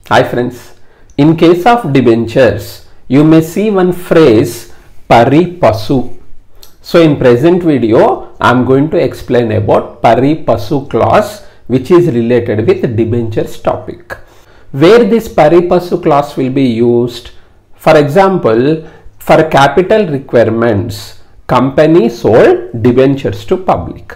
Hi friends, in case of debentures, you may see one phrase pari passu. So in present video, I am going to explain about pari passu clause which is related with debentures topic. Where this pari passu clause will be used? For example, for capital requirements, company sold debentures to public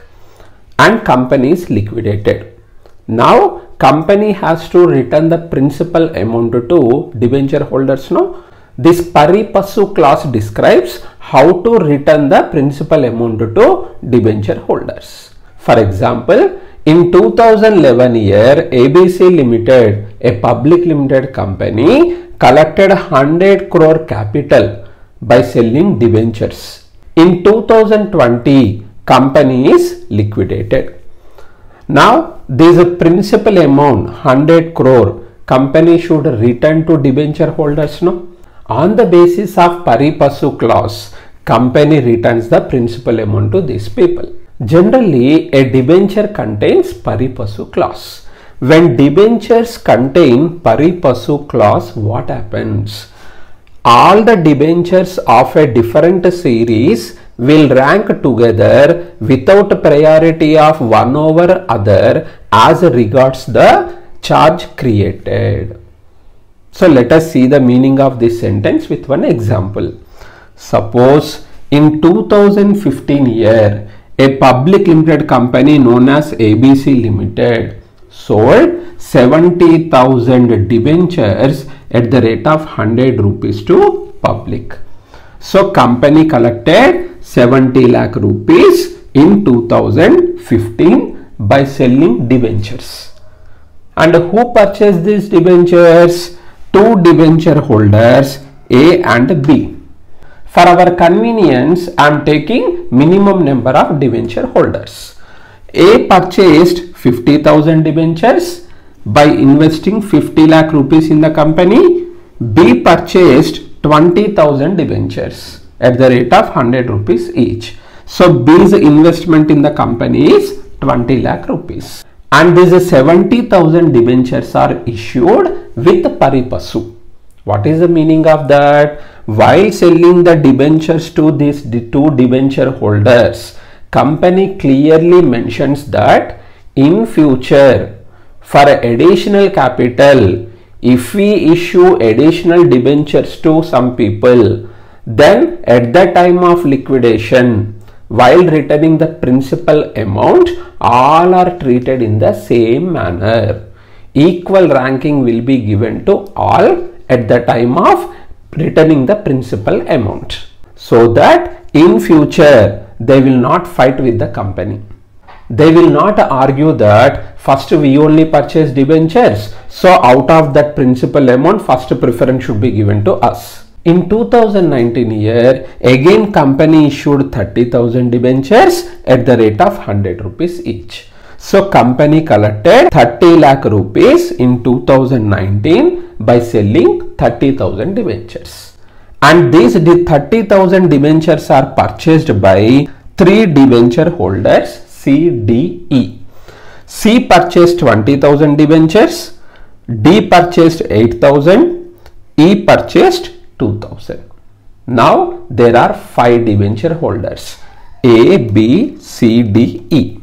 and company is liquidated. Now company has to return the principal amount to debenture holders. No, this pari passu clause describes how to return the principal amount to debenture holders. For example, in 2011 year, ABC Limited, a public limited company, collected 100 crore capital by selling debentures. In 2020, company is liquidated. Now, there is a principal amount 100 crore. Company should return to debenture holders. No, on the basis of pari passu clause, company returns the principal amount to these people. Generally, a debenture contains pari passu clause. When debentures contain pari passu clause, what happens? All the debentures of a different series will rank together without priority of one over other as regards the charge created. So let us see the meaning of this sentence with one example. Suppose in 2015 year, a public limited company known as ABC Limited sold 70,000 debentures at the rate of 100 rupees to public. So company collected 70 lakh rupees in 2015 by selling debentures. And who purchased these debentures? Two debenture holders, A and B. For our convenience, I am taking minimum number of debenture holders. A purchased 50,000 debentures by investing 50 lakh rupees in the company. B purchased 20,000 debentures at the rate of 100 rupees each. So B's investment in the company is 20 lakh rupees. And these 70,000 debentures are issued with pari passu. What is the meaning of that? While selling the debentures to these two debenture holders, company clearly mentions that in future for additional capital, if we issue additional debentures to some people, then at the time of liquidation, while returning the principal amount, all are treated in the same manner. Equal ranking will be given to all at the time of returning the principal amount, so that in future they will not fight with the company. They will not argue that first we only purchase debentures, so out of that principal amount first preference should be given to us. In 2019 year, again company issued 30,000 debentures at the rate of 100 rupees each. So company collected 30 lakh rupees in 2019 by selling 30,000 debentures. And these 30,000 debentures are purchased by three debenture holders, C, D, E. C purchased 20,000 debentures, D purchased 8,000, E purchased 2,000. Now there are 5 debenture holders, A, B, C, D, E.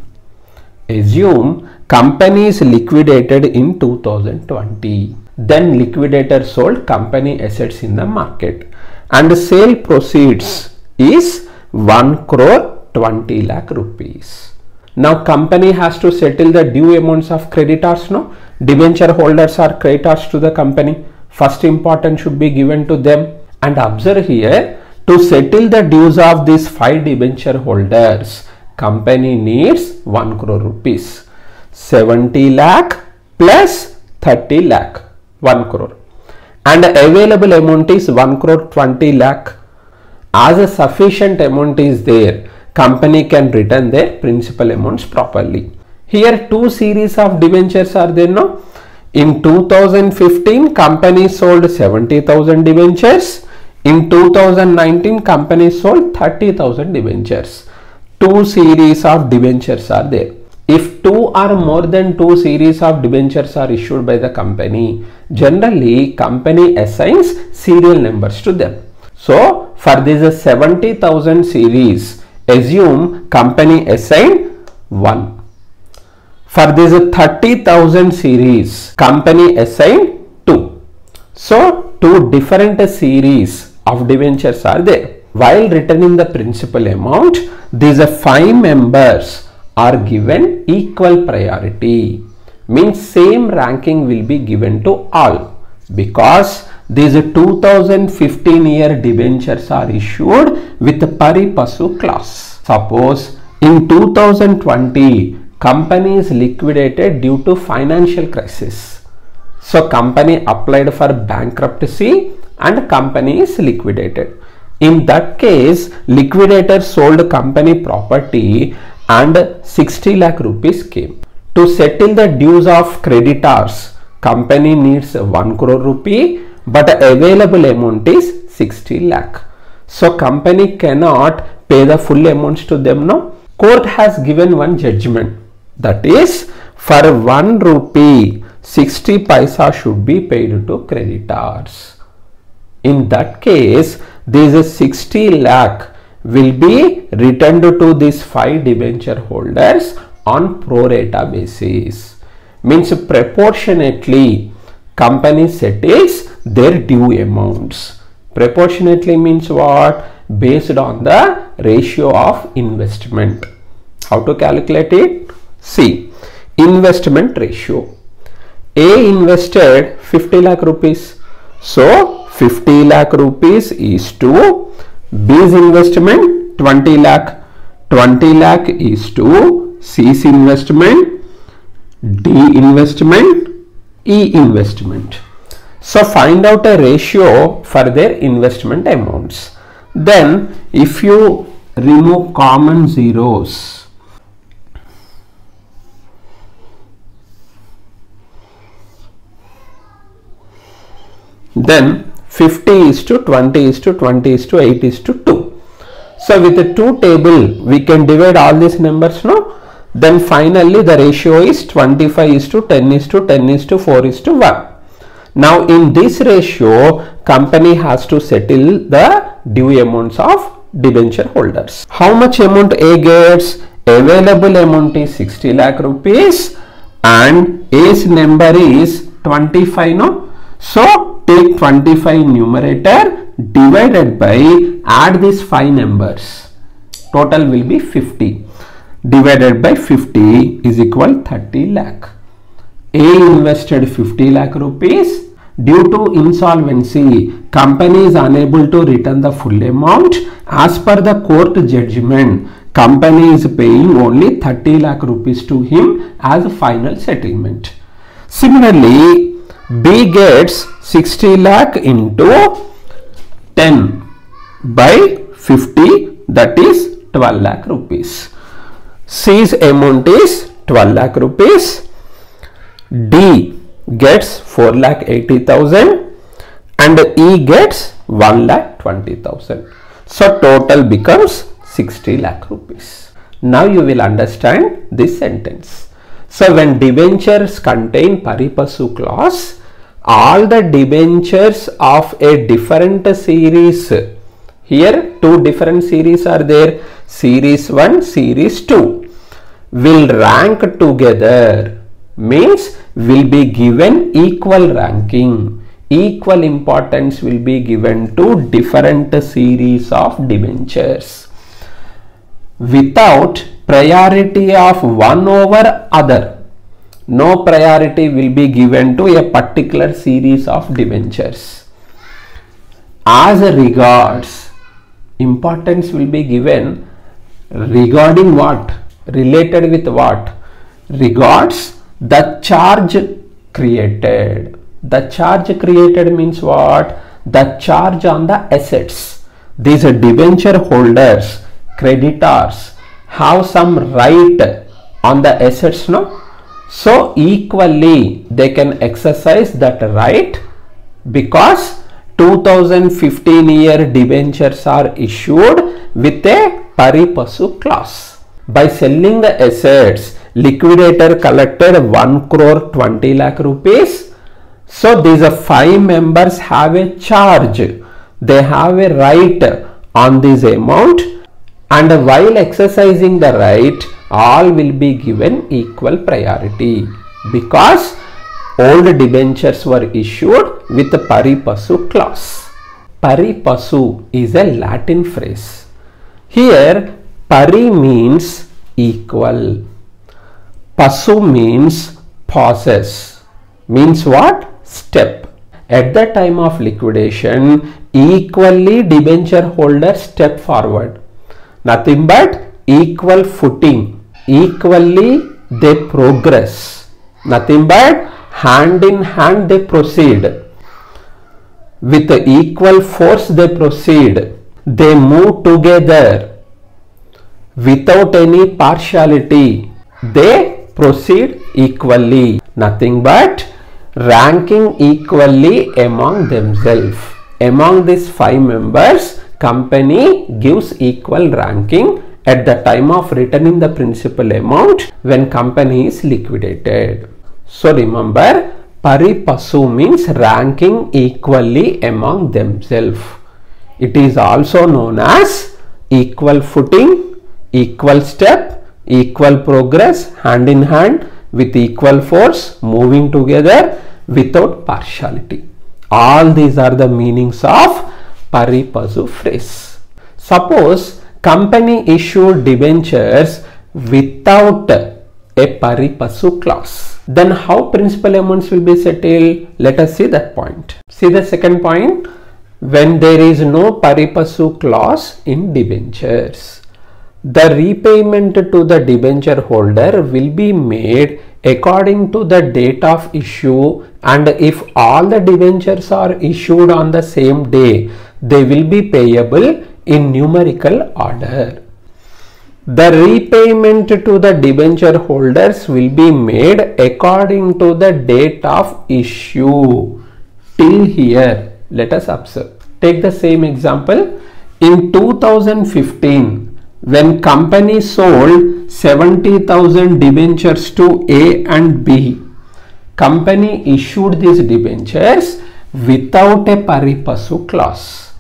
Assume company is liquidated in 2020. Then liquidator sold company assets in the market and the sale proceeds is 1 crore 20 lakh rupees. Now company has to settle the due amounts of creditors. No, debenture holders are creditors to the company. First importance should be given to them. And observe here, to settle the dues of these 5 debenture holders, company needs 1 crore rupees. 70 lakh plus 30 lakh, 1 crore. And the available amount is 1 crore 20 lakh. As a sufficient amount is there, company can return their principal amounts properly. Here two series of debentures are there. No? In 2015, company sold 70,000 debentures. In 2019, company sold 30,000 debentures. Two series of debentures are there. If two or more than two series of debentures are issued by the company, generally company assigns serial numbers to them. So for this 70,000 series, assume company assigned 1. For this 30,000 series, company assigned 2. So two different series of debentures are there. While returning the principal amount, these 5 members are given equal priority. Means same ranking will be given to all, because these 2015 year debentures are issued with pari passu clause. Suppose in 2020 company is liquidated due to financial crisis. So company applied for bankruptcy and company is liquidated. In that case, liquidator sold company property and 60 lakh rupees came. To settle the dues of creditors, company needs 1 crore rupee, but available amount is 60 lakh. So company cannot pay the full amounts to them now. Court has given one judgment, that is for 1 rupee 60 paisa should be paid to creditors. In that case, this 60 lakh will be returned to these 5 debenture holders on pro rata basis. Means proportionately company settles their due amounts. Proportionately means what? Based on the ratio of investment. How to calculate it? See, investment ratio. A invested 50 lakh rupees. So 50 lakh rupees is to B's investment 20 lakh. 20 lakh is to C's investment, D investment, E investment. So find out a ratio for their investment amounts. Then if you remove common zeros, then 50 is to 20 is to 20 is to 8 is to 2. So with the 2 table, we can divide all these numbers now. Then finally the ratio is 25 is to 10 is to 10 is to 4 is to 1. Now in this ratio, company has to settle the due amounts of debenture holders. How much amount A gets? Available amount is 60 lakh rupees and A's number is 25 no. So take 25 numerator divided by, add these 5 numbers, total will be 50, divided by 50 is equal 30 lakh. A invested 50 lakh rupees. Due to insolvency, company is unable to return the full amount. As per the court judgment, company is paying only 30 lakh rupees to him as a final settlement. Similarly, B gets 60 lakh into 10 by 50, that is 12 lakh rupees. C's amount is 12 lakh rupees. D gets 4,80,000 and E gets 1,20,000. So total becomes 60 lakh rupees. Now you will understand this sentence. So when debentures contain pari passu clause, all the debentures of a different series, here 2 different series are there, series 1, series 2, will rank together. Means will be given equal ranking, equal importance will be given to different series of debentures without priority of one over other. No priority will be given to a particular series of debentures. As regards, importance will be given regarding what? Related with what? Regards the charge created. The charge created means what? The charge on the assets. These debenture holders, creditors have some right on the assets, no? So equally they can exercise that right, because 2015 year debentures are issued with a pari passu clause. By selling the assets, liquidator collected 1 crore 20 lakh rupees. So these 5 members have a charge. They have a right on this amount, and while exercising the right, all will be given equal priority because old debentures were issued with the pari passu clause. Pari passu is a Latin phrase. Here pari means equal, passu means pauses, means what? Step. At the time of liquidation, equally debenture holders step forward. Nothing but equal footing. Equally they progress. Nothing but hand in hand they proceed. With equal force they proceed. They move together without any partiality. They proceed equally. Nothing but ranking equally among themselves. Among these 5 members, company gives equal ranking at the time of returning the principal amount when company is liquidated. So remember, pari passu means ranking equally among themselves. It is also known as equal footing, equal step, equal progress, hand in hand with equal force, moving together without partiality. All these are the meanings of pari passu phrase. Suppose company issued debentures without a pari passu clause, then how principal amounts will be settled? Let us see that point. See the second point. When there is no pari passu clause in debentures, the repayment to the debenture holder will be made according to the date of issue, and if all the debentures are issued on the same day, they will be payable in numerical order. The repayment to the debenture holders will be made according to the date of issue. Till here, let us observe. Take the same example. In 2015, when company sold 70,000 debentures to A and B, company issued these debentures without a pari passu clause.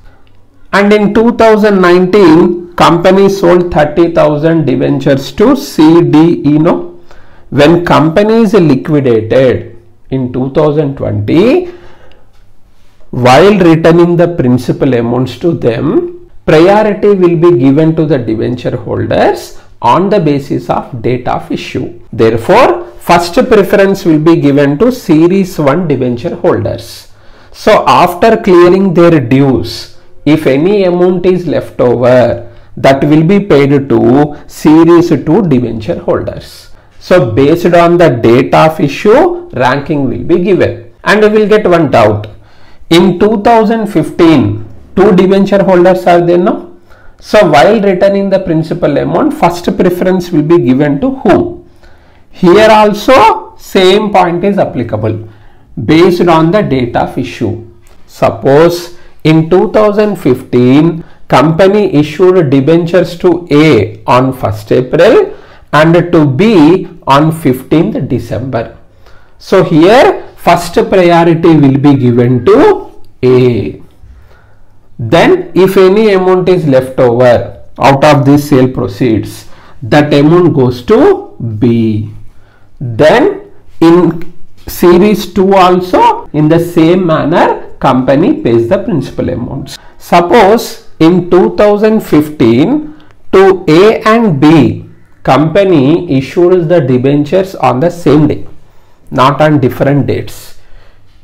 And in 2019, company sold 30,000 debentures to C, D, E. No? When company is liquidated in 2020, while returning the principal amounts to them, priority will be given to the debenture holders on the basis of date of issue. Therefore, first preference will be given to series 1 debenture holders. So after clearing their dues, if any amount is left over, that will be paid to series 2 debenture holders. So based on the date of issue, ranking will be given. And we will get one doubt. In 2015, 2 debenture holders are there now. So while returning the principal amount, first preference will be given to whom? Here also same point is applicable based on the date of issue. Suppose in 2015, company issued debentures to A on 1st April and to B on 15th December. So here first priority will be given to A. Then if any amount is left over out of this sale proceeds, that amount goes to B. Then in series 2 also in the same manner company pays the principal amounts. Suppose in 2015 to A and B, company issues the debentures on the same day, not on different dates.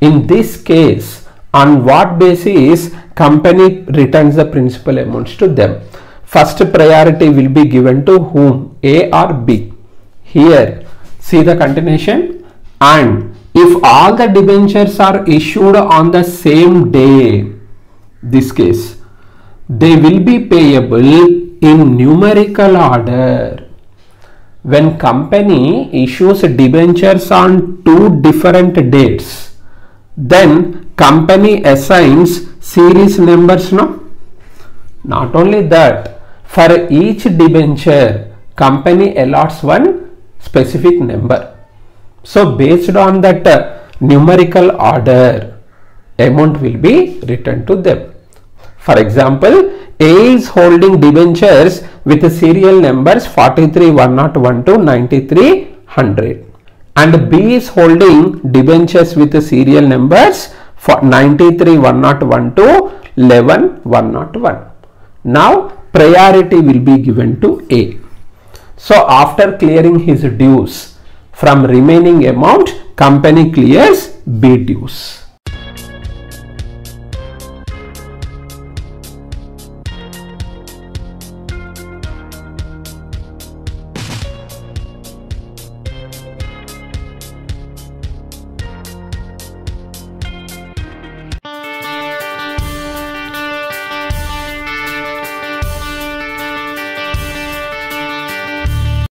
In this case, on what basis company returns the principal amounts to them? First priority will be given to whom? A or B? Here, see the continuation. And if all the debentures are issued on the same day, this case, they will be payable in numerical order. When company issues debentures on 2 different dates, then company assigns series numbers, no? Not only that, for each debenture, company allots one specific number. So based on that numerical order, amount will be returned to them. For example, A is holding debentures with serial numbers 43101 to 9300, and B is holding debentures with serial numbers for 93101 to 11101. Now priority will be given to A. So after clearing his dues from remaining amount, company clears B dues.